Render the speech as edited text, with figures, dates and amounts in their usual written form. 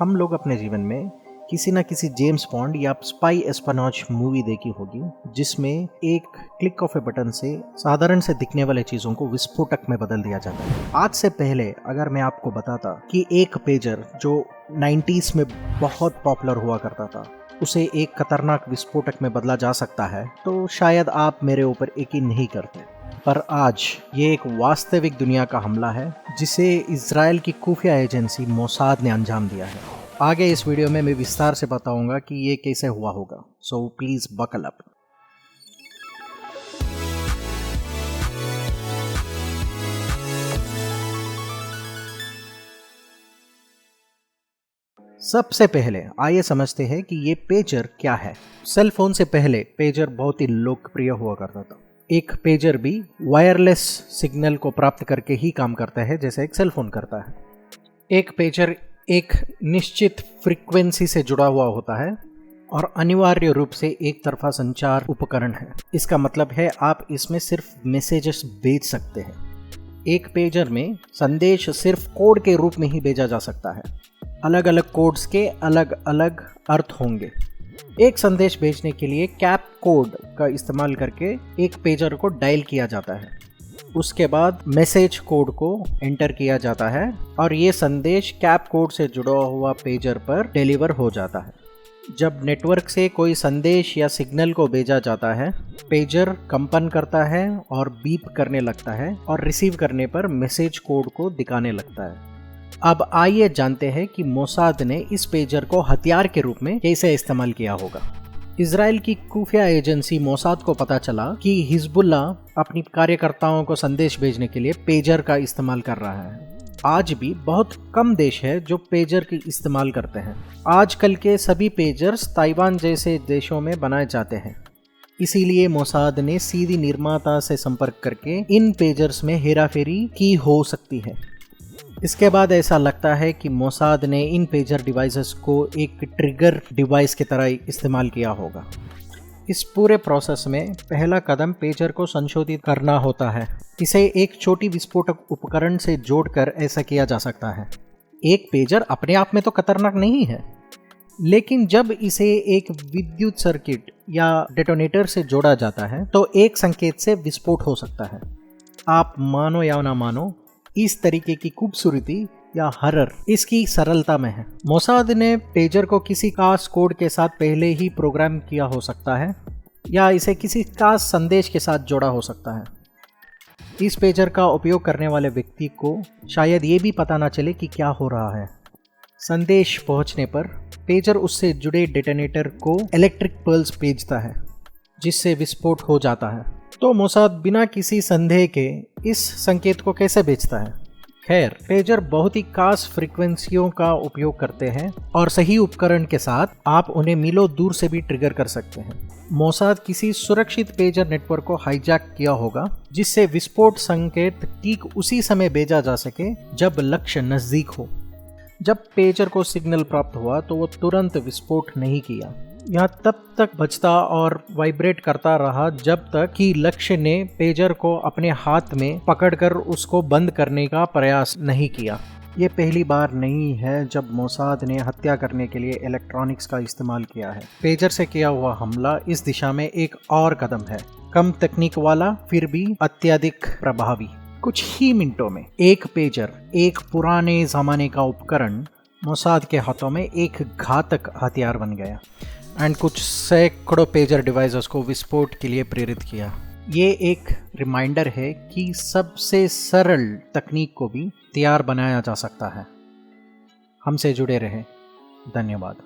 हम लोग अपने जीवन में किसी न किसी जेम्स बॉन्ड या स्पाई एस्पानॉज मूवी देखी होगी, जिसमें एक क्लिक ऑफ ए बटन से साधारण से दिखने वाले चीज़ों को विस्फोटक में बदल दिया जाता है। आज से पहले अगर मैं आपको बताता कि एक पेजर जो 90s में बहुत पॉपुलर हुआ करता था, उसे एक खतरनाक विस्फोटक में बदला जा सकता है, तो शायद आप मेरे ऊपर यकीन नहीं करते। पर आज ये एक वास्तविक दुनिया का हमला है जिसे इजराइल की खुफिया एजेंसी मोसाद ने अंजाम दिया है। आगे इस वीडियो में मैं विस्तार से बताऊंगा कि ये कैसे हुआ होगा, सो प्लीज बकल अप। सबसे पहले आइए समझते हैं कि ये पेजर क्या है। सेल फोन से पहले पेजर बहुत ही लोकप्रिय हुआ करता था। एक पेजर भी वायरलेस सिग्नल को प्राप्त करके ही काम करता है जैसे एक सेल फोन करता है। एक पेजर एक निश्चित फ्रीक्वेंसी से जुड़ा हुआ होता है और अनिवार्य रूप से एक तरफा संचार उपकरण है। इसका मतलब है आप इसमें सिर्फ मैसेजेस भेज सकते हैं। एक पेजर में संदेश सिर्फ कोड के रूप में ही भेजा जा सकता है। अलग अलग कोड्स के अलग अलग अर्थ होंगे। एक संदेश भेजने के लिए कैप कोड का इस्तेमाल करके एक पेजर को डायल किया जाता है। उसके बाद मैसेज कोड को एंटर किया जाता है और ये संदेश कैप कोड से जुड़ा हुआ पेजर पर डिलीवर हो जाता है। जब नेटवर्क से कोई संदेश या सिग्नल को भेजा जाता है, पेजर कंपन करता है और बीप करने लगता है और रिसीव करने पर मैसेज कोड को दिखाने लगता है। अब आइए जानते हैं कि मोसाद ने इस पेजर को हथियार के रूप में कैसे इस्तेमाल किया होगा। इजराइल की खुफिया एजेंसी मोसाद को पता चला कि हिजबुल्ला अपनी कार्यकर्ताओं को संदेश भेजने के लिए पेजर का इस्तेमाल कर रहा है। आज भी बहुत कम देश है जो पेजर की इस्तेमाल करते हैं। आजकल के सभी पेजर्स ताइवान जैसे देशों में बनाए जाते हैं। इसीलिए मोसाद ने सीधी निर्माता से संपर्क करके इन पेजर्स में हेराफेरी की हो सकती है। इसके बाद ऐसा लगता है कि मोसाद ने इन पेजर डिवाइसेस को एक ट्रिगर डिवाइस की तरह इस्तेमाल किया होगा। इस पूरे प्रोसेस में पहला कदम पेजर को संशोधित करना होता है। इसे एक छोटी विस्फोटक उपकरण से जोड़कर ऐसा किया जा सकता है। एक पेजर अपने आप में तो खतरनाक नहीं है, लेकिन जब इसे एक विद्युत सर्किट या डेटोनेटर से जोड़ा जाता है तो एक संकेत से विस्फोट हो सकता है। आप मानो या ना मानो, इस तरीके की खूबसूरती या हरर इसकी सरलता में है। मोसाद ने पेजर को किसी खास कोड के साथ पहले ही प्रोग्राम किया हो सकता है या इसे किसी खास संदेश के साथ जोड़ा हो सकता है। इस पेजर का उपयोग करने वाले व्यक्ति को शायद ये भी पता ना चले कि क्या हो रहा है। संदेश पहुंचने पर पेजर उससे जुड़े डेटोनेटर को इलेक्ट्रिक पल्स भेजता है जिससे विस्फोट हो जाता है। तो मोसाद बिना किसी संदेह के इस संकेत को कैसे भेजता है? खैर, पेजर बहुत ही खास फ्रीक्वेंसियों का उपयोग करते हैं और सही उपकरण के साथ आप उन्हें मीलों दूर से भी ट्रिगर कर सकते हैं। मोसाद किसी सुरक्षित पेजर नेटवर्क को हाईजैक किया होगा जिससे विस्फोट संकेत ठीक उसी समय भेजा जा सके जब लक्ष्य नजदीक हो। जब पेजर को सिग्नल प्राप्त हुआ तो वो तुरंत विस्फोट नहीं किया। यह तब तक बजता और वाइब्रेट करता रहा जब तक कि लक्ष्य ने पेजर को अपने हाथ में पकड़कर उसको बंद करने का प्रयास नहीं किया। ये पहली बार नहीं है जब मोसाद ने हत्या करने के लिए इलेक्ट्रॉनिक्स का इस्तेमाल किया है। पेजर से किया हुआ हमला इस दिशा में एक और कदम है, कम तकनीक वाला फिर भी अत्यधिक प्रभावी। कुछ ही मिनटों में एक पेजर, एक पुराने जमाने का उपकरण, मोसाद के हाथों में एक घातक हथियार बन गया एंड कुछ सैकड़ों पेजर डिवाइसेस को विस्फोट के लिए प्रेरित किया। ये एक रिमाइंडर है कि सबसे सरल तकनीक को भी हथियार बनाया जा सकता है। हमसे जुड़े रहें। धन्यवाद।